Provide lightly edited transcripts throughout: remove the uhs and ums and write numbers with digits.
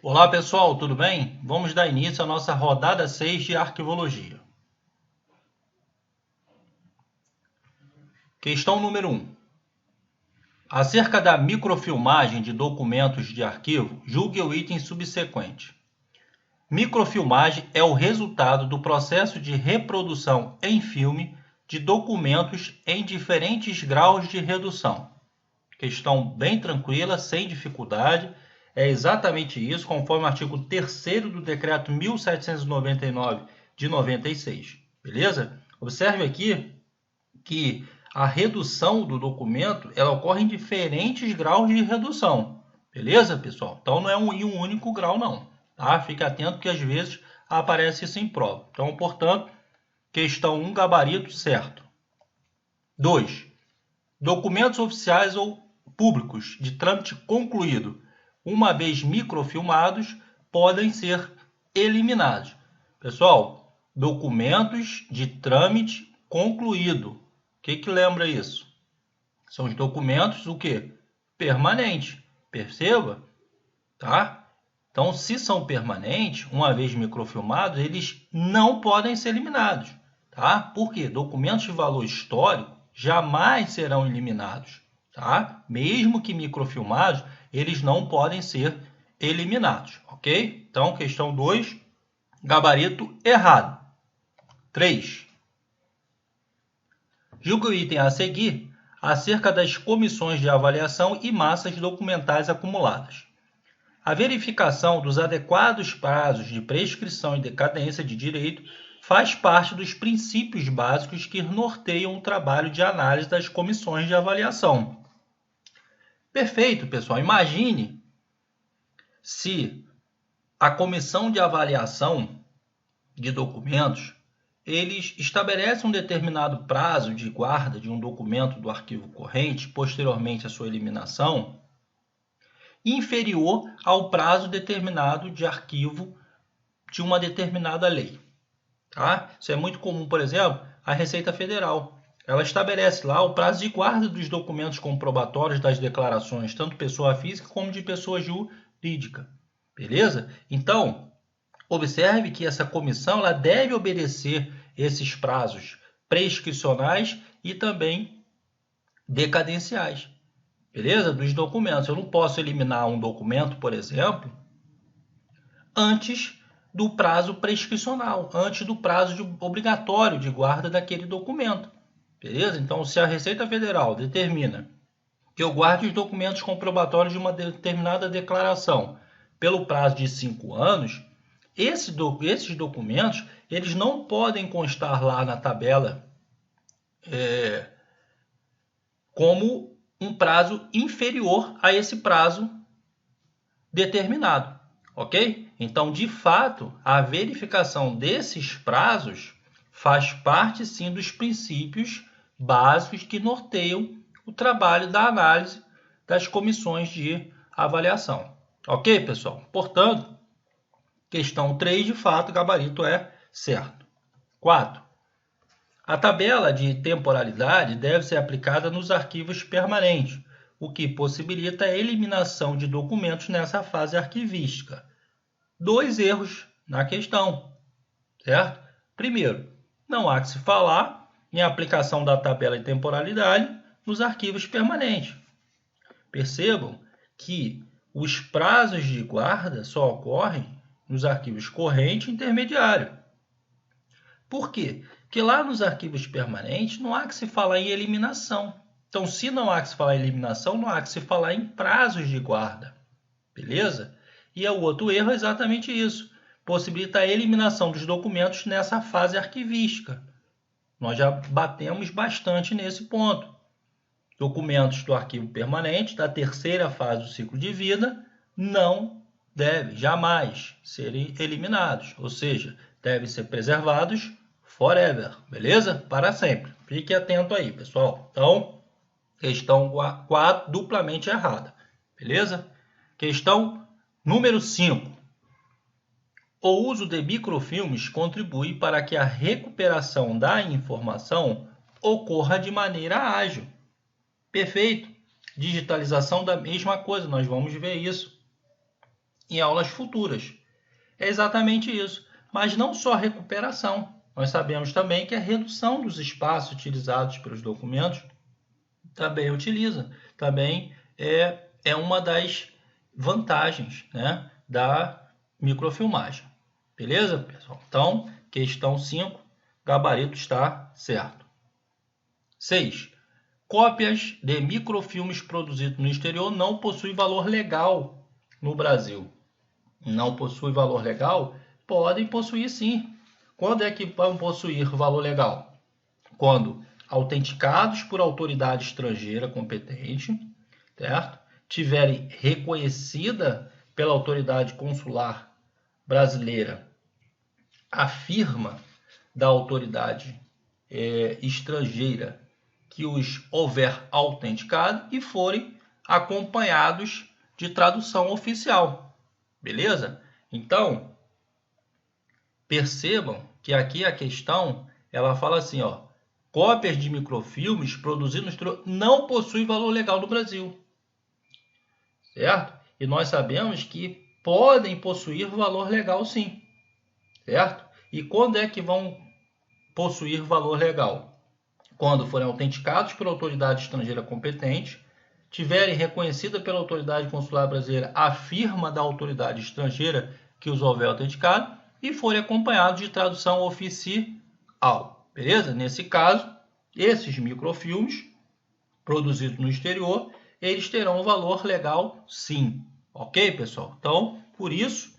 Olá pessoal, tudo bem? Vamos dar início à nossa rodada 6 de arquivologia. Questão número 1. Acerca da microfilmagem de documentos de arquivo, julgue o item subsequente. Microfilmagem é o resultado do processo de reprodução em filme de documentos em diferentes graus de redução. Questão bem tranquila, sem dificuldade. É exatamente isso, conforme o artigo 3º do Decreto 1799 de 96. Beleza? Observe aqui que a redução do documento ela ocorre em diferentes graus de redução. Beleza, pessoal? Então não é em um único grau, não. Tá? Fique atento que às vezes aparece isso em prova. Então, portanto, questão 1, gabarito certo. 2. Documentos oficiais ou públicos de trâmite concluído, uma vez microfilmados, podem ser eliminados. Pessoal, documentos de trâmite concluído. O que lembra isso? São os documentos o quê? Permanentes. Perceba? Tá? Então, se são permanentes, uma vez microfilmados, eles não podem ser eliminados. Tá? Por quê? Documentos de valor histórico jamais serão eliminados. Tá? Mesmo que microfilmados, eles não podem ser eliminados. Ok? Então, questão 2, gabarito errado. 3. Julgue o item a seguir acerca das comissões de avaliação e massas documentais acumuladas. A verificação dos adequados prazos de prescrição e decadência de direito faz parte dos princípios básicos que norteiam o trabalho de análise das comissões de avaliação. Perfeito, pessoal. Imagine se a comissão de avaliação de documentos eles estabelecem um determinado prazo de guarda de um documento do arquivo corrente, posteriormente à sua eliminação, inferior ao prazo determinado de arquivo de uma determinada lei. Tá? Isso é muito comum, por exemplo, a Receita Federal. Ela estabelece lá o prazo de guarda dos documentos comprobatórios das declarações, tanto pessoa física como de pessoa jurídica. Beleza? Então, observe que essa comissão ela deve obedecer esses prazos prescricionais e também decadenciais. Beleza? Dos documentos. Eu não posso eliminar um documento, por exemplo, antes do prazo prescricional, antes do prazo obrigatório de guarda daquele documento. Beleza? Então, se a Receita Federal determina que eu guarde os documentos comprobatórios de uma determinada declaração pelo prazo de 5 anos, esses documentos eles não podem constar lá na tabela como um prazo inferior a esse prazo determinado, ok? Então, de fato, a verificação desses prazos faz parte, sim, dos princípios básicos que norteiam o trabalho da análise das comissões de avaliação. Ok, pessoal? Portanto, questão 3, de fato, gabarito é certo. 4. A tabela de temporalidade deve ser aplicada nos arquivos permanentes, o que possibilita a eliminação de documentos nessa fase arquivística. 2 erros na questão, certo? Primeiro, não há que se falar em aplicação da tabela de temporalidade nos arquivos permanentes. Percebam que os prazos de guarda só ocorrem nos arquivos corrente e intermediário. Por quê? Porque lá nos arquivos permanentes não há que se falar em eliminação. Então, se não há que se falar em eliminação, não há que se falar em prazos de guarda. Beleza? E o outro erro é exatamente isso. Possibilita a eliminação dos documentos nessa fase arquivística. Nós já batemos bastante nesse ponto. Documentos do arquivo permanente, da terceira fase do ciclo de vida, não devem jamais serem eliminados. Ou seja, devem ser preservados forever. Beleza? Para sempre. Fique atento aí, pessoal. Então, questão 4, duplamente errada. Beleza? Questão número 5. O uso de microfilmes contribui para que a recuperação da informação ocorra de maneira ágil. Perfeito. Digitalização da mesma coisa, nós vamos ver isso. em aulas futuras. É exatamente isso. Mas não só recuperação. Nós sabemos também que a redução dos espaços utilizados pelos documentos também é uma das vantagens, né, da microfilmagem. Beleza, pessoal? Então, questão 5, gabarito está certo. 6. Cópias de microfilmes produzidos no exterior não possuem valor legal no Brasil. Não possui valor legal? Podem possuir sim. Quando é que vão possuir valor legal? Quando autenticados por autoridade estrangeira competente, certo? Tiverem reconhecida pela autoridade consular brasileira a firma da autoridade estrangeira que os houver autenticado e forem acompanhados de tradução oficial. Beleza? Então, percebam que aqui a questão, ela fala assim, ó, cópias de microfilmes produzidos no exterior não possuem valor legal no Brasil. Certo? E nós sabemos que podem possuir valor legal sim. Certo? E quando é que vão possuir valor legal? Quando forem autenticados pela autoridade estrangeira competente, tiverem reconhecida pela autoridade consular brasileira a firma da autoridade estrangeira que os houver autenticado e forem acompanhados de tradução oficial. Beleza? Nesse caso, esses microfilmes produzidos no exterior, eles terão um valor legal sim. Ok, pessoal? Então, por isso,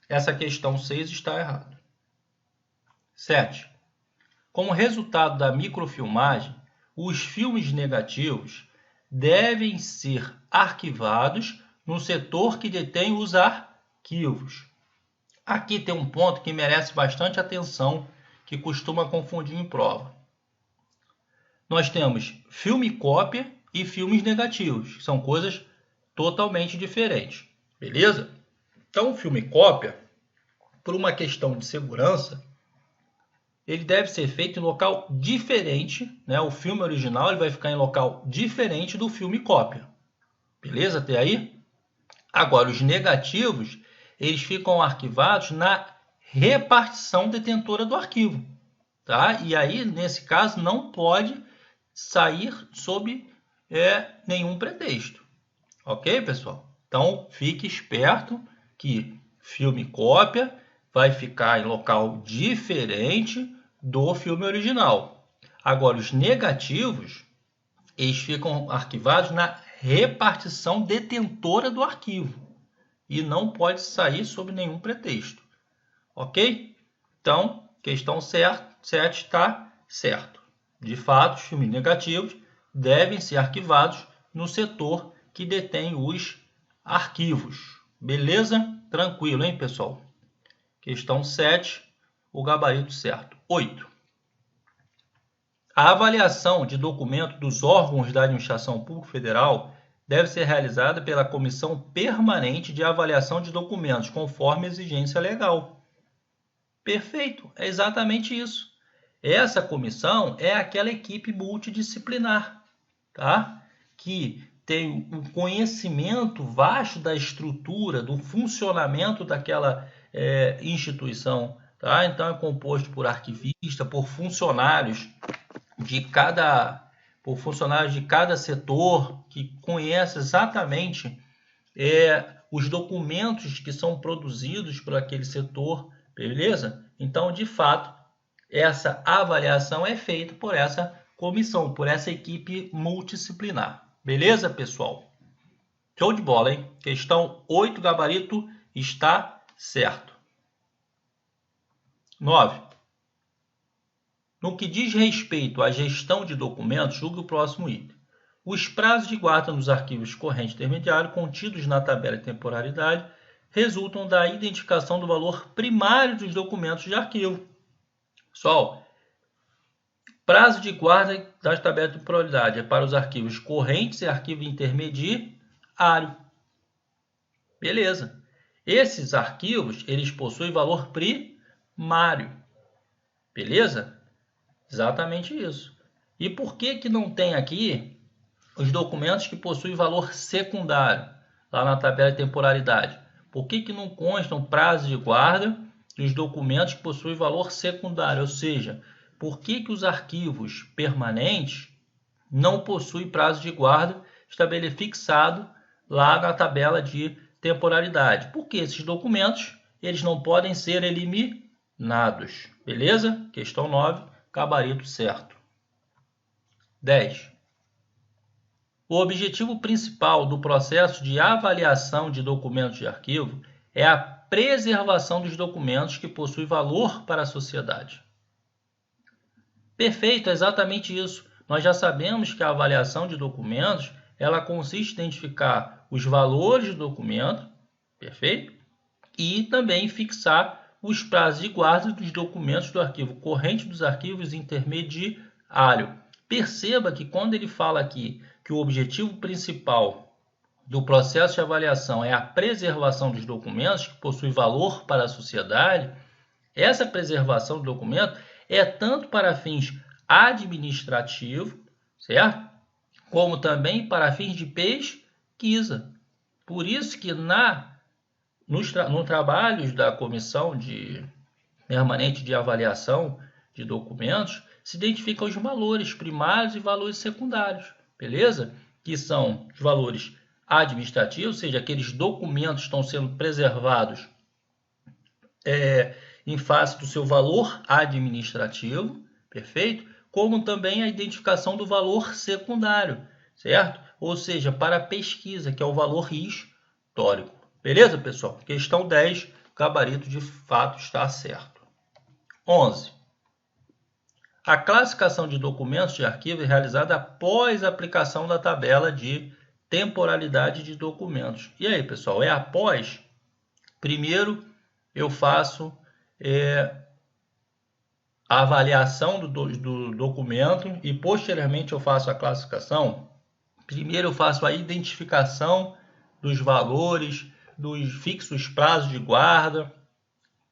essa questão 6 está errada. 7. Como resultado da microfilmagem, os filmes negativos devem ser arquivados no setor que detém os arquivos. Aqui tem um ponto que merece bastante atenção, que costuma confundir em prova. Nós temos filme cópia e filmes negativos, que são coisas totalmente diferentes. Beleza? Então, o filme cópia, por uma questão de segurança, ele deve ser feito em local diferente, né? O filme original ele vai ficar em local diferente do filme cópia. Beleza até aí? Agora, os negativos, eles ficam arquivados na repartição detentora do arquivo. Tá? E aí, nesse caso, não pode sair sob nenhum pretexto. Ok, pessoal? Então, fique esperto que filme cópia vai ficar em local diferente do filme original. Agora, os negativos, eles ficam arquivados na repartição detentora do arquivo e não pode sair sob nenhum pretexto. Ok? Então, questão 7 está certo. De fato, os filmes negativos devem ser arquivados no setor que detém os arquivos. Beleza? Tranquilo, hein, pessoal? Questão 7, o gabarito certo. 8. A avaliação de documento dos órgãos da Administração Pública Federal deve ser realizada pela Comissão Permanente de Avaliação de Documentos, conforme exigência legal. Perfeito, é exatamente isso. Essa comissão é aquela equipe multidisciplinar, tá? Que tem um conhecimento vasto da estrutura, do funcionamento daquela instituição. Tá? Então, é composto por arquivista, por funcionários de cada setor, que conhece exatamente os documentos que são produzidos por aquele setor, beleza? Então, de fato, essa avaliação é feita por essa comissão, por essa equipe multidisciplinar. Beleza, pessoal? Show de bola, hein? Questão 8, gabarito, está certo. 9. No que diz respeito à gestão de documentos, julgue o próximo item. Os prazos de guarda nos arquivos corrente intermediário contidos na tabela de temporalidade resultam da identificação do valor primário dos documentos de arquivo. Pessoal, prazo de guarda das tabelas de temporalidade é para os arquivos correntes e arquivo intermediário. Beleza. Esses arquivos, eles possuem valor primário. Beleza? Exatamente isso. E por que não tem aqui os documentos que possuem valor secundário, lá na tabela de temporalidade? Por que não constam prazo de guarda dos documentos que possuem valor secundário? Ou seja, por que os arquivos permanentes não possuem prazo de guarda fixado lá na tabela de temporalidade? Porque esses documentos eles não podem ser eliminados. Beleza? Questão 9, gabarito certo. 10. O objetivo principal do processo de avaliação de documentos de arquivo é a preservação dos documentos que possuem valor para a sociedade. Perfeito, é exatamente isso. Nós já sabemos que a avaliação de documentos ela consiste em identificar os valores do documento, perfeito? E também fixar os prazos de guarda dos documentos do arquivo corrente dos arquivos intermediário. Perceba que quando ele fala aqui que o objetivo principal do processo de avaliação é a preservação dos documentos que possuem valor para a sociedade, essa preservação do documento é tanto para fins administrativos, certo? Como também para fins de pesquisa. Por isso que no trabalhos da Comissão Permanente de Avaliação de Documentos, se identificam os valores primários e valores secundários, beleza? Que são os valores administrativos, ou seja, aqueles documentos estão sendo preservados em face do seu valor administrativo, perfeito? Como também a identificação do valor secundário, certo? Ou seja, para a pesquisa, que é o valor histórico. Beleza, pessoal? Questão 10, gabarito de fato está certo. 11. A classificação de documentos de arquivo é realizada após a aplicação da tabela de temporalidade de documentos. E aí, pessoal, é após? Primeiro, eu faço a avaliação do documento e, posteriormente, eu faço a classificação. Primeiro, eu faço a identificação dos valores, dos fixos prazos de guarda,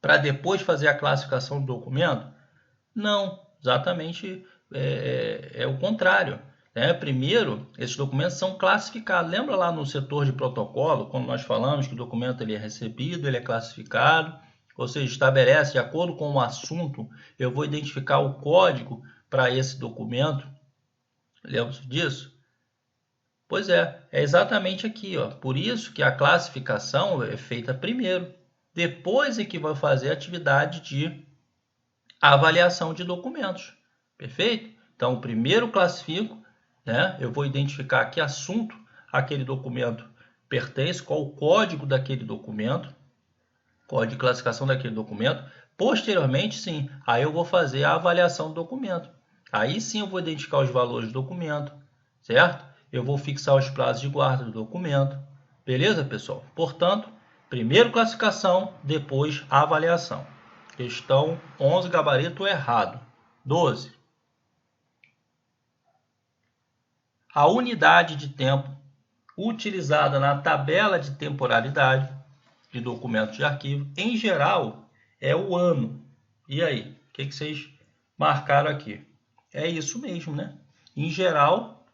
para depois fazer a classificação do documento? Não, exatamente é o contrário. Primeiro, esses documentos são classificados. Lembra lá no setor de protocolo, quando nós falamos que o documento ele é recebido, ele é classificado, ou seja, estabelece, de acordo com o assunto, eu vou identificar o código para esse documento. Lembra disso? Pois é exatamente aqui, ó. Por isso que a classificação é feita primeiro. Depois é que vai fazer a atividade de avaliação de documentos. Perfeito? Então, primeiro classifico, eu vou identificar que assunto aquele documento pertence, qual o código daquele documento, código de classificação daquele documento. Posteriormente, sim, aí eu vou fazer a avaliação do documento. Aí sim eu vou identificar os valores do documento, certo? Eu vou fixar os prazos de guarda do documento. Beleza, pessoal? Portanto, primeiro classificação, depois avaliação. Questão 11, gabarito errado. 12. A unidade de tempo utilizada na tabela de temporalidade de documentos de arquivo, em geral, é o ano. E aí, o que vocês marcaram aqui? É isso mesmo, né? Em geral,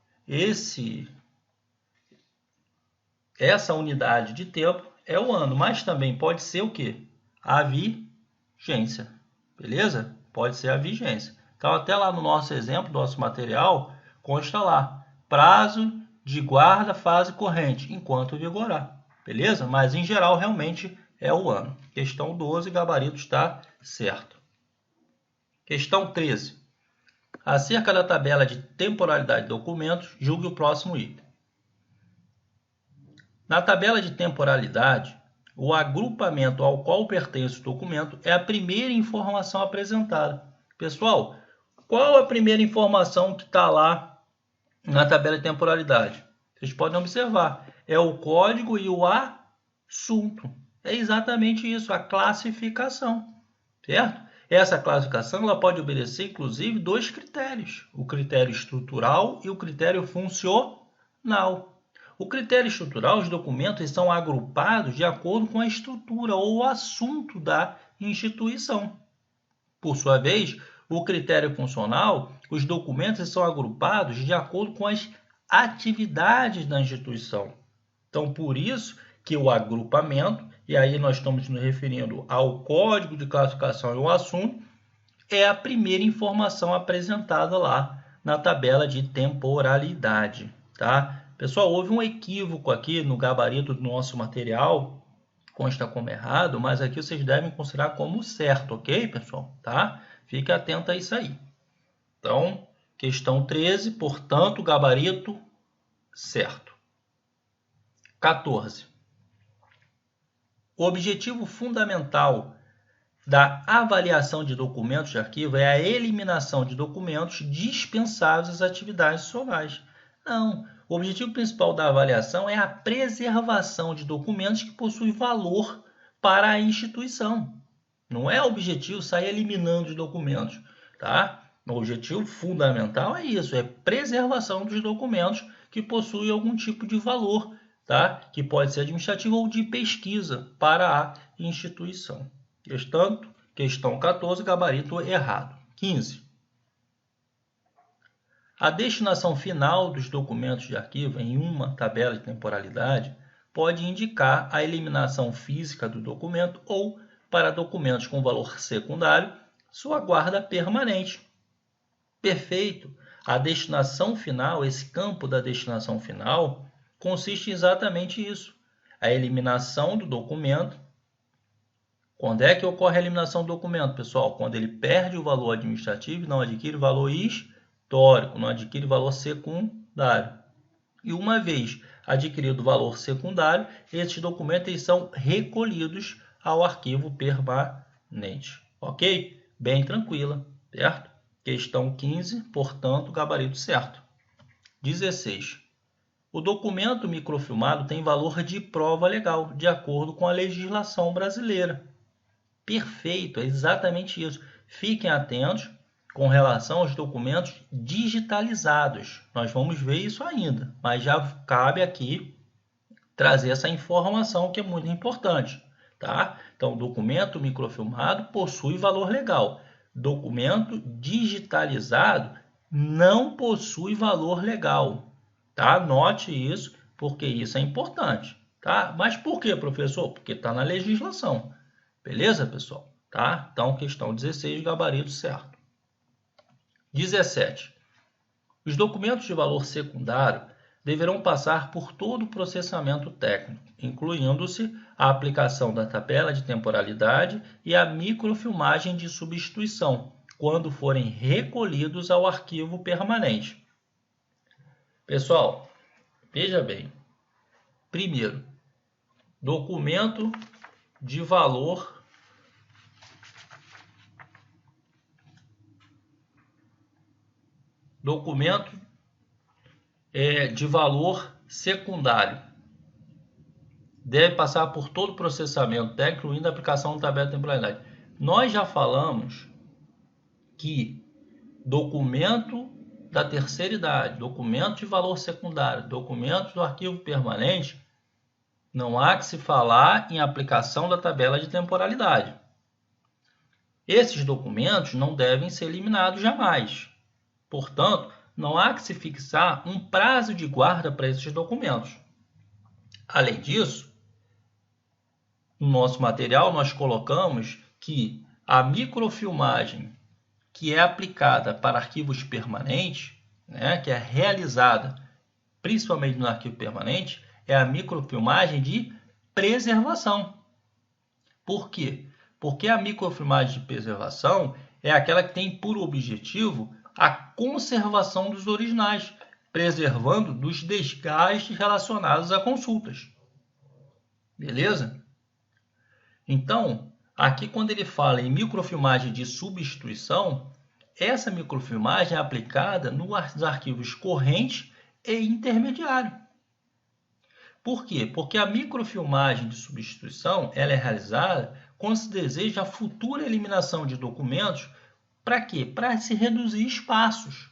essa unidade de tempo é o ano, mas também pode ser o quê? A vigência, beleza? Pode ser a vigência. Então, até lá no nosso exemplo, nosso material, consta lá, prazo de guarda fase corrente, enquanto vigorar, beleza? Mas, em geral, realmente é o ano. Questão 12, gabarito está certo. Questão 13. Acerca da tabela de temporalidade de documentos, julgue o próximo item. Na tabela de temporalidade, o agrupamento ao qual pertence o documento é a primeira informação apresentada. Pessoal, qual a primeira informação que está lá na tabela de temporalidade? Vocês podem observar, é o código e o assunto. É exatamente isso, a classificação, certo? Essa classificação ela pode obedecer, inclusive, 2 critérios. O critério estrutural e o critério funcional. O critério estrutural, os documentos são agrupados de acordo com a estrutura ou o assunto da instituição. Por sua vez, o critério funcional, os documentos são agrupados de acordo com as atividades da instituição. Então, por isso que o agrupamento e aí nós estamos nos referindo ao código de classificação e o assunto, é a primeira informação apresentada lá na tabela de temporalidade, tá? Pessoal, houve um equívoco aqui no gabarito do nosso material, consta como errado, mas aqui vocês devem considerar como certo, ok, pessoal? Tá? Fique atento a isso aí. Então, questão 13, portanto, gabarito certo. 14. O objetivo fundamental da avaliação de documentos de arquivo é a eliminação de documentos dispensáveis às atividades sociais. Não, o objetivo principal da avaliação é a preservação de documentos que possuem valor para a instituição. Não é o objetivo sair eliminando os documentos, tá? O objetivo fundamental é isso, é preservação dos documentos que possuem algum tipo de valor, tá? Que pode ser administrativo ou de pesquisa para a instituição. Portanto, questão 14, gabarito errado. 15. A destinação final dos documentos de arquivo em uma tabela de temporalidade pode indicar a eliminação física do documento ou, para documentos com valor secundário, sua guarda permanente. Perfeito. A destinação final, esse campo da destinação final, consiste em exatamente isso. A eliminação do documento. Quando é que ocorre a eliminação do documento, pessoal? Quando ele perde o valor administrativo e não adquire valor histórico, não adquire valor secundário. E uma vez adquirido o valor secundário, esses documentos eles são recolhidos ao arquivo permanente. Ok? Bem tranquila, certo? Questão 15, portanto, gabarito certo. 16. O documento microfilmado tem valor de prova legal, de acordo com a legislação brasileira. Perfeito, é exatamente isso. Fiquem atentos com relação aos documentos digitalizados. Nós vamos ver isso ainda, mas já cabe aqui trazer essa informação que é muito importante, tá? Então, documento microfilmado possui valor legal. Documento digitalizado não possui valor legal, tá? Note isso, porque isso é importante, tá? Mas por quê, professor? Porque está na legislação. Beleza, pessoal? Tá? Então, questão 16, gabarito certo. 17. Os documentos de valor secundário deverão passar por todo o processamento técnico, incluindo-se a aplicação da tabela de temporalidade e a microfilmagem de substituição, quando forem recolhidos ao arquivo permanente. Pessoal, veja bem. Primeiro, documento de valor de valor secundário deve passar por todo o processamento técnico, incluindo a aplicação da tabela de temporalidade. Nós já falamos que documento da terceira idade, documento de valor secundário, documento do arquivo permanente, não há que se falar em aplicação da tabela de temporalidade. Esses documentos não devem ser eliminados jamais. Portanto, não há que se fixar um prazo de guarda para esses documentos. Além disso, no nosso material nós colocamos que a microfilmagem que é aplicada para arquivos permanentes, que é realizada principalmente no arquivo permanente, é a microfilmagem de preservação. Por quê? Porque a microfilmagem de preservação é aquela que tem por objetivo a conservação dos originais, preservando dos desgastes relacionados a consultas. Beleza? Então, aqui quando ele fala em microfilmagem de substituição, essa microfilmagem é aplicada nos arquivos corrente e intermediário. Por quê? Porque a microfilmagem de substituição ela é realizada quando se deseja a futura eliminação de documentos. Para quê? Para se reduzir espaços.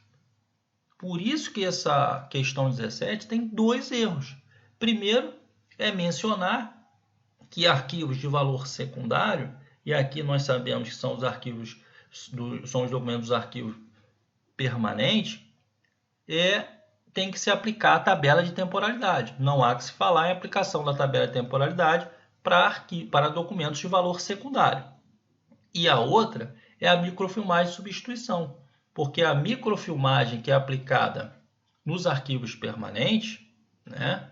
Por isso que essa questão 17 tem dois erros. Primeiro, é mencionar que arquivos de valor secundário, e aqui nós sabemos que são os arquivos, são os documentos dos arquivos permanentes, tem que se aplicar a tabela de temporalidade. Não há que se falar em aplicação da tabela de temporalidade para documentos de valor secundário. E a outra é a microfilmagem de substituição, porque a microfilmagem que é aplicada nos arquivos permanentes, né,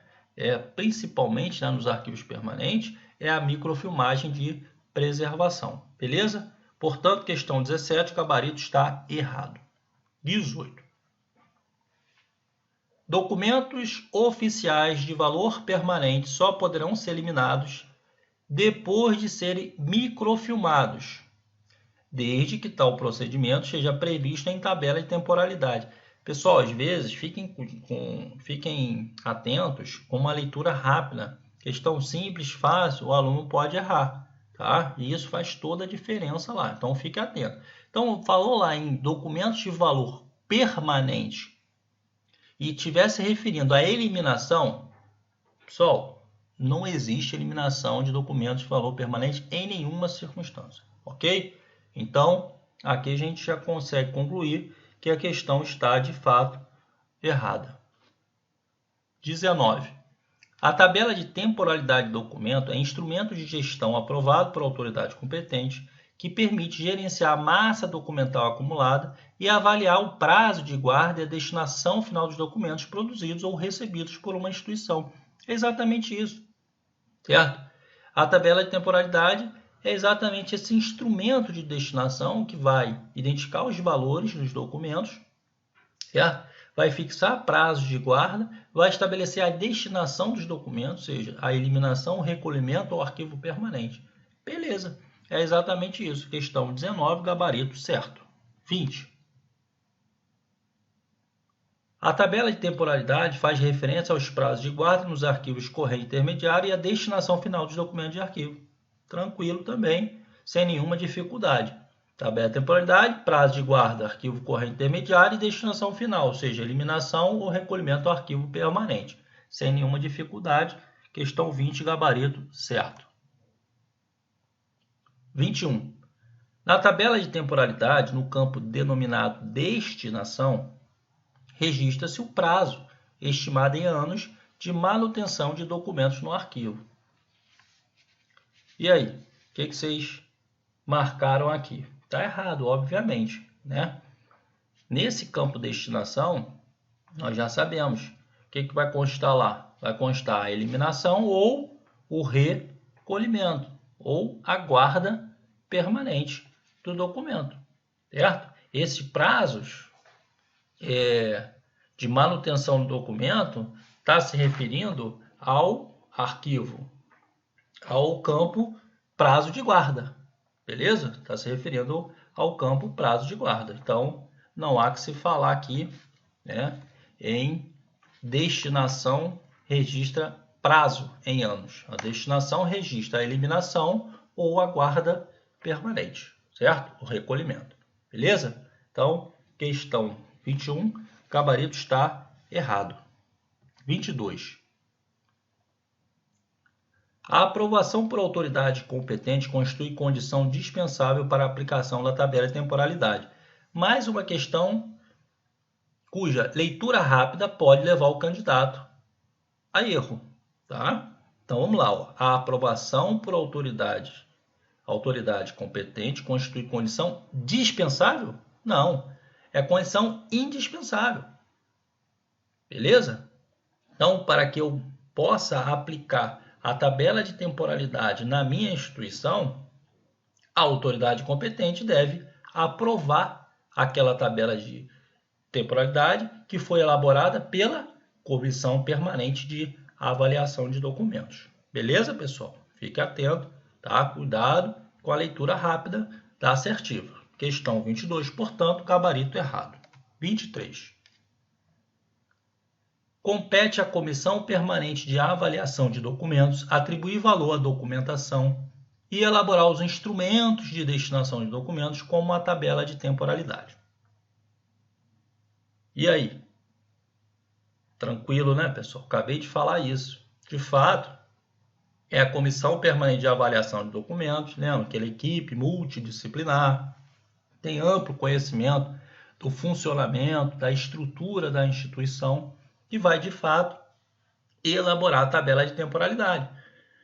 principalmente, né, nos arquivos permanentes, é a microfilmagem de preservação. Beleza? Portanto, questão 17, o gabarito está errado. 18. Documentos oficiais de valor permanente só poderão ser eliminados depois de serem microfilmados, desde que tal procedimento seja previsto em tabela de temporalidade. Pessoal, às vezes, fiquem atentos com uma leitura rápida. Questão simples, fácil, o aluno pode errar. Tá? E isso faz toda a diferença lá. Então, fique atento. Então, falou lá em documentos de valor permanente e estivesse referindo à eliminação, pessoal, não existe eliminação de documentos de valor permanente em nenhuma circunstância. Ok? Então, aqui a gente já consegue concluir que a questão está, de fato, errada. 19. A tabela de temporalidade do documento é instrumento de gestão aprovado por autoridade competente que permite gerenciar a massa documental acumulada e avaliar o prazo de guarda e a destinação final dos documentos produzidos ou recebidos por uma instituição. É exatamente isso, certo? A tabela de temporalidade é exatamente esse instrumento de destinação que vai identificar os valores dos documentos, certo? Vai fixar prazos de guarda, vai estabelecer a destinação dos documentos, ou seja, a eliminação, o recolhimento ou arquivo permanente. Beleza, é exatamente isso. Questão 19, gabarito certo. 20. A tabela de temporalidade faz referência aos prazos de guarda nos arquivos correio intermediário e a destinação final dos documentos de arquivo. Tranquilo também, sem nenhuma dificuldade. Tabela de temporalidade, prazo de guarda, arquivo correio intermediário e destinação final, ou seja, eliminação ou recolhimento do arquivo permanente. Sem nenhuma dificuldade, questão 20, gabarito certo. 21. Na tabela de temporalidade, no campo denominado destinação, registra-se o prazo, estimado em anos, de manutenção de documentos no arquivo. E aí, o que vocês marcaram aqui? Está errado, obviamente, né? Nesse campo destinação, nós já sabemos o que vai constar lá. Vai constar a eliminação ou o recolhimento, ou a guarda permanente do documento, certo? Esses prazos de manutenção do documento está se referindo ao arquivo, ao campo prazo de guarda. Beleza? Está se referindo ao campo prazo de guarda. Então, não há que se falar aqui, né, em destinação registra prazo em anos. A destinação registra a eliminação ou a guarda permanente, certo? O recolhimento. Beleza? Então, questão 21, gabarito está errado. 22. A aprovação por autoridade competente constitui condição dispensável para a aplicação da tabela de temporalidade. Mais uma questão cuja leitura rápida pode levar o candidato a erro. Tá? Então vamos lá. Ó. A aprovação por autoridade competente constitui condição dispensável? Não. É condição indispensável. Beleza? Então, para que eu possa aplicar a tabela de temporalidade na minha instituição, a autoridade competente deve aprovar aquela tabela de temporalidade que foi elaborada pela Comissão Permanente de Avaliação de Documentos. Beleza, pessoal? Fique atento, tá? Cuidado com a leitura rápida da assertiva. Questão 22, portanto, gabarito errado. 23. Compete à Comissão Permanente de Avaliação de Documentos atribuir valor à documentação e elaborar os instrumentos de destinação de documentos como a tabela de temporalidade. E aí? Tranquilo, né, pessoal? Acabei de falar isso. De fato, é a Comissão Permanente de Avaliação de Documentos, lembra? Aquela equipe multidisciplinar, tem amplo conhecimento do funcionamento, da estrutura da instituição, que vai, de fato, elaborar a tabela de temporalidade.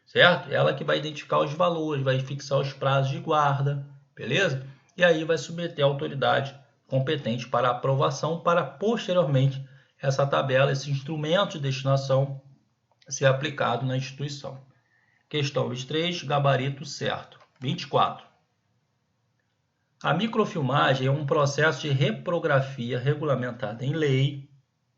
certo? Ela que vai identificar os valores, vai fixar os prazos de guarda, beleza? E aí vai submeter a autoridade competente para aprovação, para posteriormente essa tabela, esse instrumento de destinação ser aplicado na instituição. Questão 23, gabarito certo. 24. A microfilmagem é um processo de reprografia regulamentado em lei.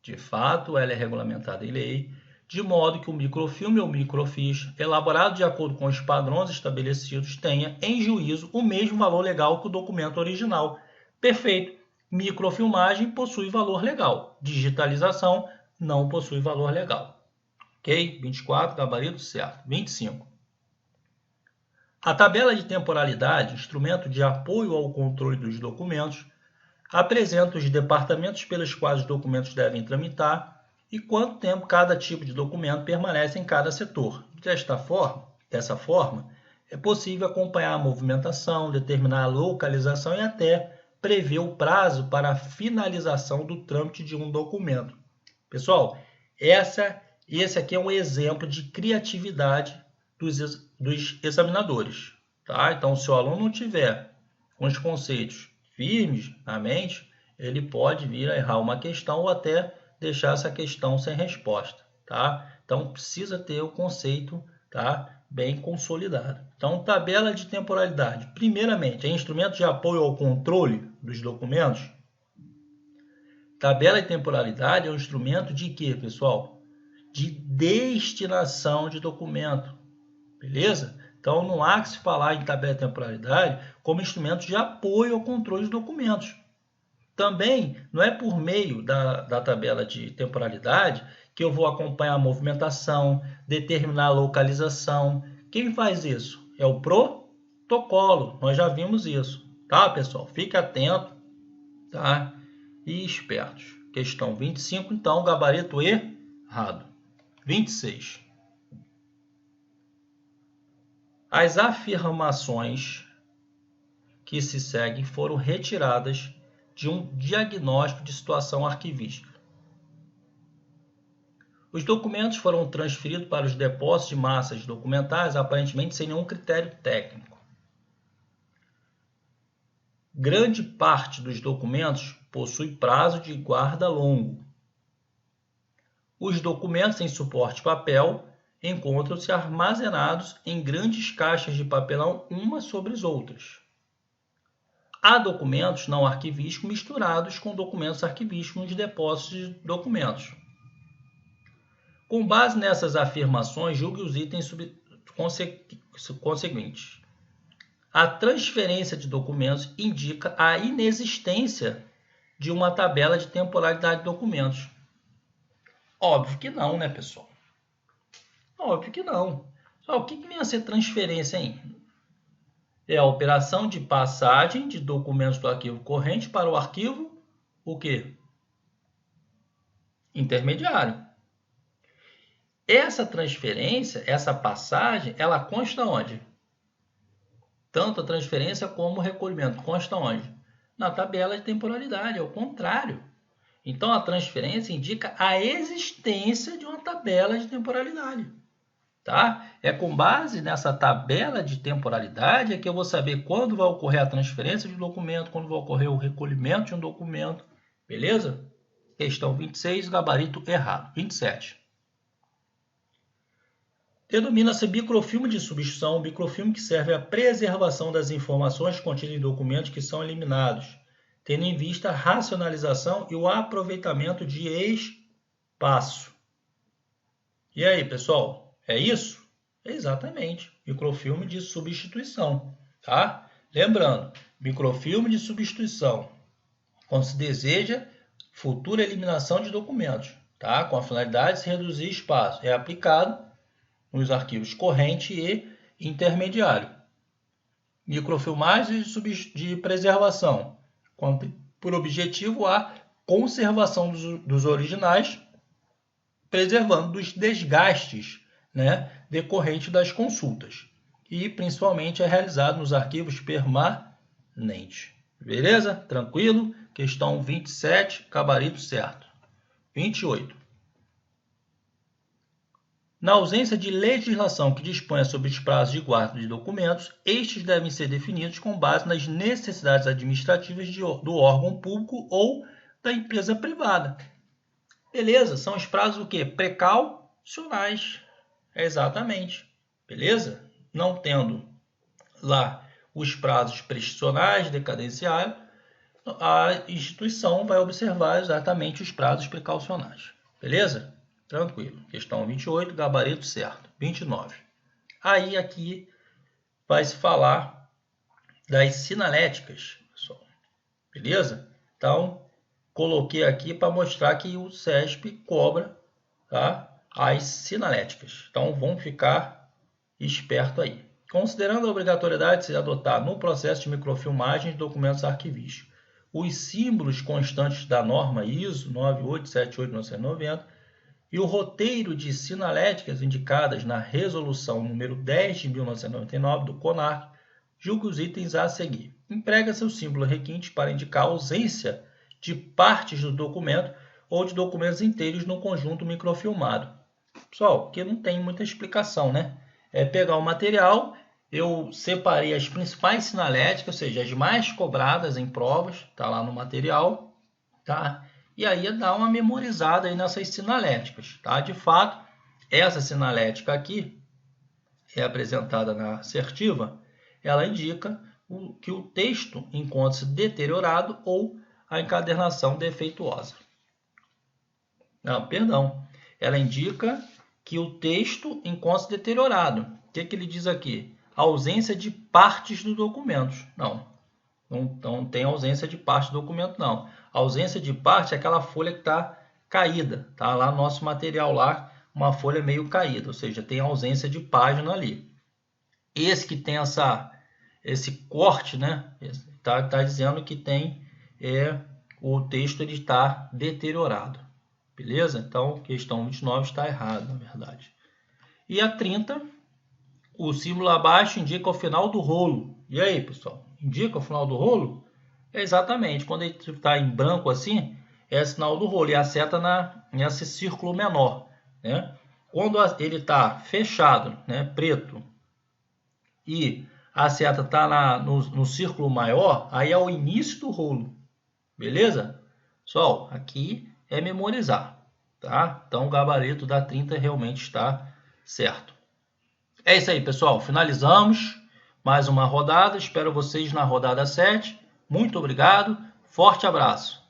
De fato, ela é regulamentada em lei, de modo que o microfilme ou microfiche, elaborado de acordo com os padrões estabelecidos, tenha, em juízo, o mesmo valor legal que o documento original. Perfeito. Microfilmagem possui valor legal. Digitalização não possui valor legal. Ok? 24, gabarito certo. 25. A tabela de temporalidade, instrumento de apoio ao controle dos documentos, apresenta os departamentos pelos quais os documentos devem tramitar e quanto tempo cada tipo de documento permanece em cada setor. Dessa forma, é possível acompanhar a movimentação, determinar a localização e até prever o prazo para a finalização do trâmite de um documento. Pessoal, esse aqui é um exemplo de criatividade dos examinadores. Tá? Então, se o aluno não tiver com os conceitos firmes na mente, ele pode vir a errar uma questão ou até deixar essa questão sem resposta. Tá? Então, precisa ter o conceito, tá, bem consolidado. Então, tabela de temporalidade. Primeiramente, é instrumento de apoio ao controle dos documentos. Tabela de temporalidade é um instrumento de quê, pessoal? De destinação de documento. Beleza? Então, não há que se falar em tabela de temporalidade como instrumento de apoio ao controle dos documentos. Também não é por meio da tabela de temporalidade que eu vou acompanhar a movimentação, determinar a localização. Quem faz isso? É o protocolo. Nós já vimos isso. Tá, pessoal? Fique atento, tá? E espertos. Questão 25, então, gabarito errado. 26. As afirmações que se seguem foram retiradas de um diagnóstico de situação arquivística. Os documentos foram transferidos para os depósitos de massas documentais, aparentemente sem nenhum critério técnico. Grande parte dos documentos possui prazo de guarda longo. Os documentos em suporte papel encontram-se armazenados em grandes caixas de papelão umas sobre as outras. Há documentos não arquivísticos misturados com documentos arquivísticos nos depósitos de documentos. Com base nessas afirmações, julgue os itens conseguintes. A transferência de documentos indica a inexistência de uma tabela de temporalidade de documentos. Óbvio que não, né, pessoal? Óbvio que não. Só o que vem a ser transferência aí? É a operação de passagem de documentos do arquivo corrente para o arquivo, o quê? Intermediário. Essa transferência, essa passagem, ela consta onde? Tanto a transferência como o recolhimento. Consta onde? Na tabela de temporalidade, é o contrário. Então, a transferência indica a existência de uma tabela de temporalidade. Tá? É com base nessa tabela de temporalidade é que eu vou saber quando vai ocorrer a transferência de um documento, quando vai ocorrer o recolhimento de um documento. Beleza? Questão 26, gabarito errado. 27. Denomina-se microfilme de substituição, microfilme que serve à preservação das informações contidas em documentos que são eliminados, tendo em vista a racionalização e o aproveitamento de espaço. E aí, pessoal? É isso? Exatamente. Microfilme de substituição. Tá? Lembrando, microfilme de substituição, quando se deseja futura eliminação de documentos, tá? Com a finalidade de se reduzir espaço. É aplicado nos arquivos corrente e intermediário. Microfilmagem de preservação, quando tem por objetivo a conservação dos originais, preservando dos desgastes, né, decorrente das consultas. E principalmente é realizado nos arquivos permanentes. Beleza? Tranquilo? Questão 27, gabarito certo. 28. Na ausência de legislação que disponha sobre os prazos de guarda de documentos, estes devem ser definidos com base nas necessidades administrativas do órgão público ou da empresa privada. Beleza? São os prazos o quê? Precaucionais. Exatamente. Beleza? Não tendo lá os prazos prescricionais, decadenciais, a instituição vai observar exatamente os prazos precaucionais. Beleza? Tranquilo. Questão 28, gabarito certo. 29. Aí aqui vai se falar das sinaléticas, pessoal. Beleza? Então, coloquei aqui para mostrar que o CESP cobra, tá, as sinaléticas. Então, vamos ficar esperto aí. Considerando a obrigatoriedade de se adotar no processo de microfilmagem de documentos arquivísticos os símbolos constantes da norma ISO 9878990 e o roteiro de sinaléticas indicadas na resolução número 10 de 1999 do CONARC, julgue os itens a seguir. Emprega-se o símbolo requinte para indicar a ausência de partes do documento ou de documentos inteiros no conjunto microfilmado. Pessoal, que não tem muita explicação, né? É pegar o material, eu separei as principais sinaléticas, ou seja, as mais cobradas em provas, tá lá no material, tá? E aí dar uma memorizada aí nessas sinaléticas, tá? De fato, essa sinalética aqui é apresentada na assertiva, ela indica que o texto encontra-se deteriorado ou a encadernação defeituosa. Não, perdão. Ela indica que o texto encontra-se deteriorado. O que ele diz aqui? Ausência de partes do documento. Não tem ausência de parte do documento, não. A ausência de parte é aquela folha que está caída. Tá lá no nosso material, lá, uma folha meio caída, ou seja, tem ausência de página ali. Esse que tem esse corte, né, tá dizendo que tem o texto está deteriorado. Beleza? Então, questão 29 está errada, na verdade. E a 30, o símbolo abaixo indica o final do rolo. E aí, pessoal? Indica o final do rolo? Exatamente. Quando ele está em branco assim, é sinal do rolo. E a seta nesse círculo menor. Né? Quando ele está fechado, né, preto, e a seta está no círculo maior, aí é o início do rolo. Beleza? Pessoal, aqui é memorizar. Tá? Então o gabarito da 30 realmente está certo. É isso aí, pessoal. Finalizamos mais uma rodada. Espero vocês na rodada 7. Muito obrigado. Forte abraço.